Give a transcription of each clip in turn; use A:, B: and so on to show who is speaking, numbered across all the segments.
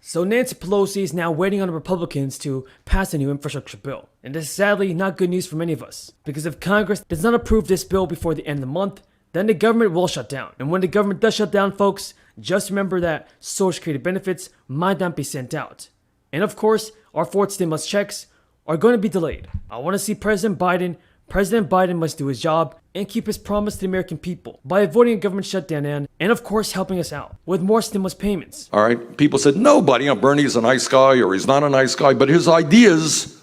A: So Nancy Pelosi is now waiting on the Republicans to pass a new infrastructure bill. And this is sadly not good news for many of us, because if Congress does not approve this bill before the end of the month, then the government will shut down. And when the government does shut down, folks, just remember that Social Security benefits might not be sent out. And of course, our fourth stimulus checks are going to be delayed. I want to see President Biden must do his job and keep his promise to the American people by avoiding a government shutdown and of course helping us out with more stimulus payments.
B: All right, people said, nobody, Bernie's a nice guy or he's not a nice guy, but his ideas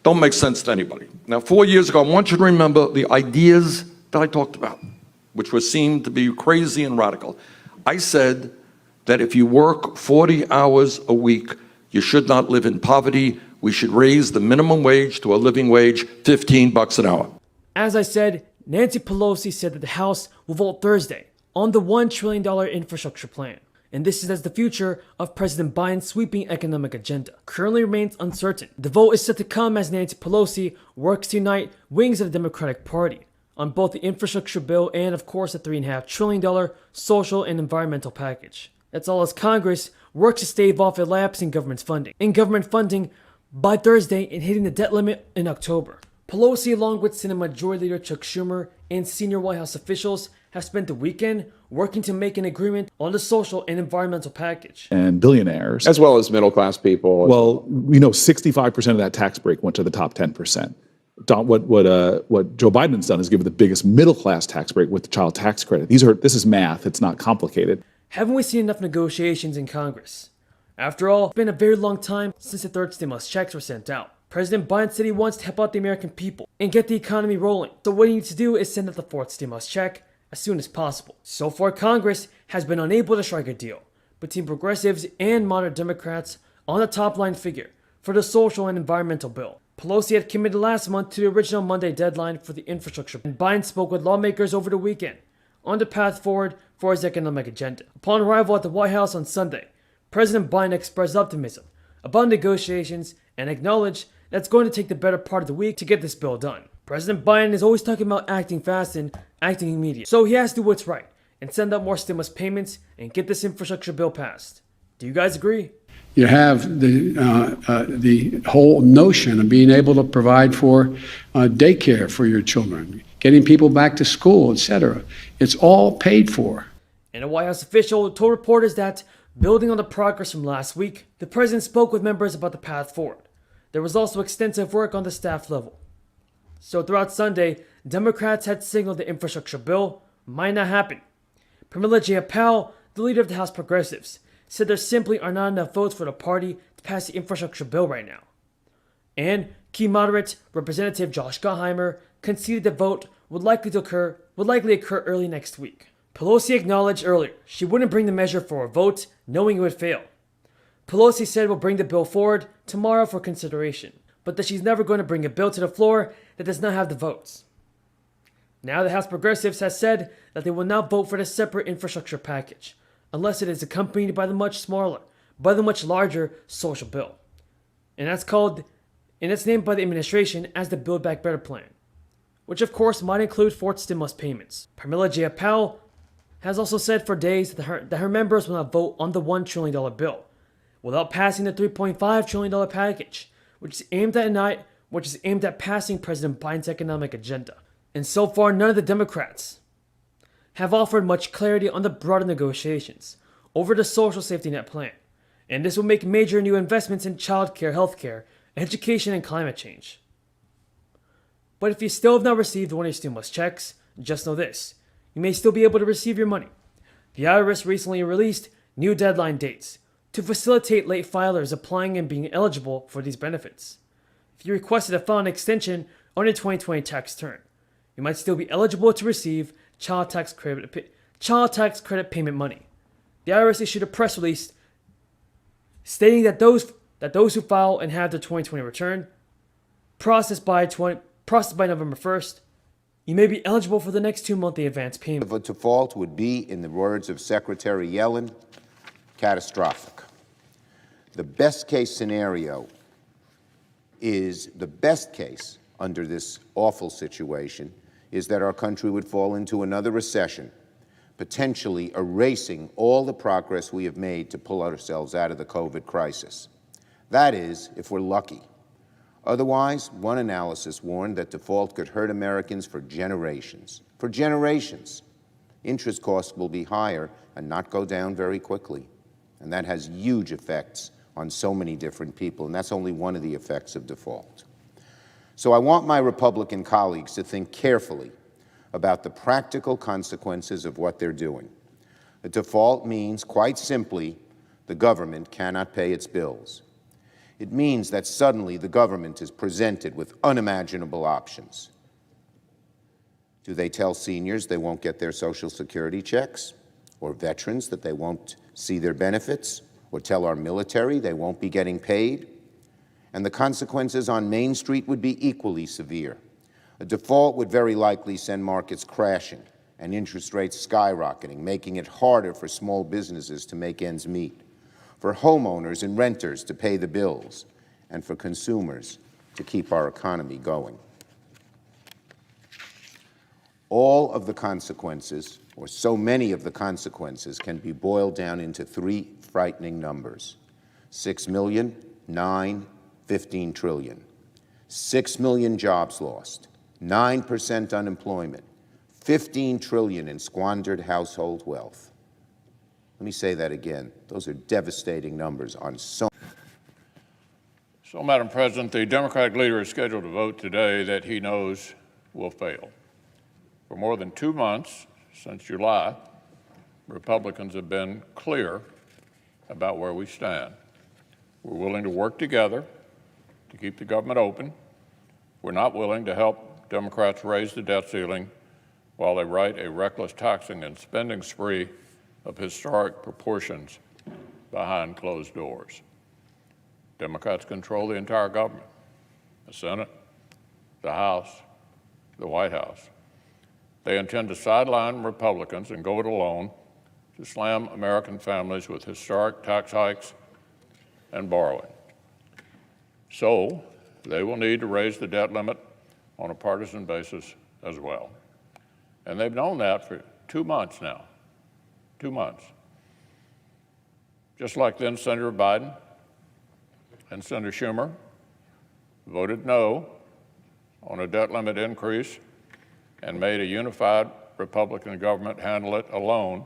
B: don't make sense to anybody. Now, 4 years ago, I want you to remember the ideas that I talked about, which were seen to be crazy and radical. I said that if you work 40 hours a week, you should not live in poverty. We should raise the minimum wage to a living wage, $15 an hour.
A: As I said, Nancy Pelosi said that the House will vote Thursday on the $1 trillion infrastructure plan. And this is as the future of President Biden's sweeping economic agenda currently remains uncertain. The vote is set to come as Nancy Pelosi works to unite wings of the Democratic Party on both the infrastructure bill and, of course, the $3.5 trillion social and environmental package. That's all as Congress works to stave off a lapse in government funding by Thursday and hitting the debt limit in October. Pelosi, along with Senate Majority Leader Chuck Schumer and senior White House officials, have spent the weekend working to make an agreement on the social and environmental package.
C: And billionaires.
D: As well as middle-class people.
C: Well, 65% of that tax break went to the top 10%. What Joe Biden's done is give the biggest middle-class tax break with the child tax credit. This is math. It's not complicated.
A: Haven't we seen enough negotiations in Congress? After all, it's been a very long time since the third stimulus checks were sent out. President Biden said he wants to help out the American people and get the economy rolling. So what he needs to do is send out the fourth stimulus check as soon as possible. So far, Congress has been unable to strike a deal between progressives and moderate Democrats on the top line figure for the social and environmental bill. Pelosi had committed last month to the original Monday deadline for the infrastructure, and Biden spoke with lawmakers over the weekend on the path forward for his economic agenda. Upon arrival at the White House on Sunday, President Biden expressed optimism about negotiations and acknowledged that it's going to take the better part of the week to get this bill done. President Biden is always talking about acting fast and acting immediate, so he has to do what's right and send out more stimulus payments and get this infrastructure bill passed. Do you guys agree?
E: You have the whole notion of being able to provide for daycare for your children, getting people back to school, etc. It's all paid for.
A: And a White House official told reporters that, building on the progress from last week, the president spoke with members about the path forward. There was also extensive work on the staff level. So throughout Sunday, Democrats had signaled the infrastructure bill might not happen. Pramila Jayapal, the leader of the House Progressives, said there simply are not enough votes for the party to pass the infrastructure bill right now. And key moderate Representative Josh Gottheimer conceded the vote would likely occur early next week. Pelosi acknowledged earlier she wouldn't bring the measure for a vote, knowing it would fail. Pelosi said we'll bring the bill forward tomorrow for consideration, but that she's never going to bring a bill to the floor that does not have the votes. Now the House Progressives has said that they will not vote for the separate infrastructure package, unless it is accompanied by the much larger social bill. And it's named by the administration as the Build Back Better plan, which of course might include fourth stimulus payments. Pramila Jayapal has also said for days that her members will not vote on the $1 trillion bill without passing the $3.5 trillion package, which is aimed at passing President Biden's economic agenda. And so far, none of the Democrats have offered much clarity on the broader negotiations over the social safety net plan, and this will make major new investments in childcare, healthcare, education, and climate change. But if you still have not received one of your stimulus checks, just know this: you may still be able to receive your money. The IRS recently released new deadline dates to facilitate late filers applying and being eligible for these benefits. If you requested a file extension on your 2020 tax return, you might still be eligible to receive child tax credit payment money. The IRS issued a press release stating that those who file and have their 2020 return processed by November 1st, you may be eligible for the next 2 monthly advance payment.
F: The default would be, in the words of Secretary Yellen, catastrophic. The best case scenario is, the best case under this awful situation is that our country would fall into another recession. potentially erasing all the progress we have made to pull ourselves out of the COVID crisis. That is, if we're lucky. Otherwise, one analysis warned that default could hurt Americans for generations. For generations. Interest costs will be higher and not go down very quickly. And that has huge effects on so many different people, and that's only one of the effects of default. So I want my Republican colleagues to think carefully about the practical consequences of what they're doing. A default means, quite simply, the government cannot pay its bills. It means that suddenly the government is presented with unimaginable options. Do they tell seniors they won't get their Social Security checks, or veterans that they won't see their benefits, or tell our military they won't be getting paid? And the consequences on Main Street would be equally severe. A default would very likely send markets crashing and interest rates skyrocketing, making it harder for small businesses to make ends meet, for homeowners and renters to pay the bills, and for consumers to keep our economy going. All of the consequences, or so many of the consequences, can be boiled down into three frightening numbers: 6 million, 9, 15 trillion. 6 million jobs lost, 9% unemployment, 15 trillion in squandered household wealth. Let me say that again. Those are devastating numbers on so.
D: So, Madam President, the Democratic leader is scheduled to vote today that he knows will fail. For more than 2 months, since July, Republicans have been clear about where we stand. We're willing to work together to keep the government open. We're not willing to help Democrats raise the debt ceiling while they write a reckless taxing and spending spree of historic proportions behind closed doors. Democrats control the entire government, the Senate, the House, the White House. They intend to sideline Republicans and go it alone to slam American families with historic tax hikes and borrowing. So they will need to raise the debt limit on a partisan basis as well. And they've known that for 2 months now. 2 months. Just like then Senator Biden and Senator Schumer voted no on a debt limit increase and made a unified Republican government handle it alone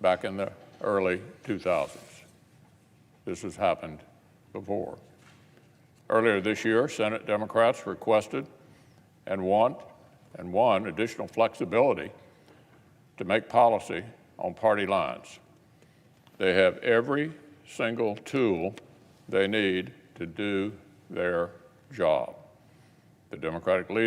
D: back in the early 2000s. This has happened before. Earlier this year, Senate Democrats requested and won additional flexibility to make policy on party lines. They have every single tool they need to do their job. The Democratic leader